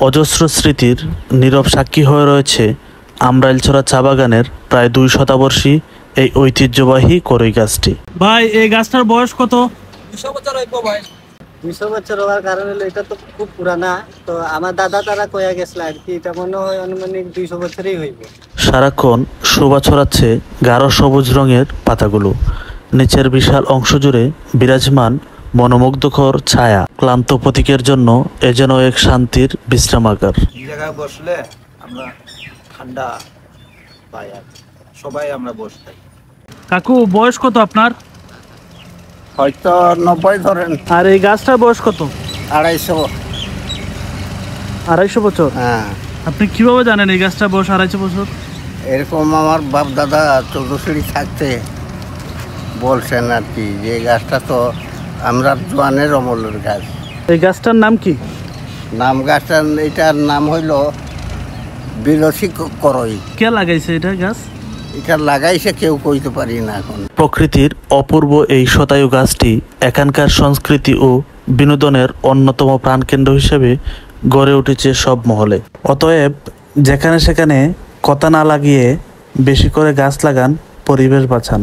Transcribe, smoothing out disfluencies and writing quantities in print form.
অজস্র স্মৃতির নীরব সাক্ষী হয়ে রয়েছে আমরাইলছড়া চা বাগানের প্রায় 2 শতাবর্ষী এই ঐতিহ্যবাহী কড়ই গাছটি। ভাই এই গাছটার বয়স কত? 200 বছর হইব ভাই। 200 বছর হওয়ার কারণ হলো এটা তো খুব পুরানা, তো আমার দাদা তারা কয়া গেছিল আর কি, এটা মনে হয় অনুমানিক 200 বছরই হইব। সারাক্ষণ শোভা ছড়াচ্ছে গাঢ় সবুজ রঙের পাতাগুলো। নিচের বিশাল অংশ জুড়ে বিরাজমান মনোমুগ্ধকর ছায়া। ক্লান্ত প্রতীকের জন্য এ যেন এক শান্তির বিশ্রামাগার। এই জায়গায় বসলে আমরা ঠান্ডা পাই আর সবাই আমরা বসে থাকি। কাকু বয়স কত আপনার? হয়তো 90 ধরেন। আর এই গাছটার বয়স কত? 250। 250 বছর? হ্যাঁ। আপনি কিভাবে জানেন এই গাছটার বয়স 250 বছর? এরকম আমার বাপ দাদা চৌধুরী থাকতে বলছেন আর কি, যে গাছটা তো আমরা জোয়ানের অমলের গাছ। এই গাছটার নাম কি? নাম গাছটার এটার নাম হইল বিলসি করই। কে লাগাইছে এটা গাছ? এটা লাগাইছে কেউ কইতে পারি না এখন। প্রকৃতির অপূর্ব এই শতায়ু গাছটি এখানকার সংস্কৃতি ও বিনোদনের অন্যতম প্রাণকেন্দ্র হিসেবে গড়ে উঠেছে সব মহলে। অতএব যেখানে সেখানে কথা না লাগিয়ে বেশি করে গাছ লাগান, পরিবেশ বাঁচান।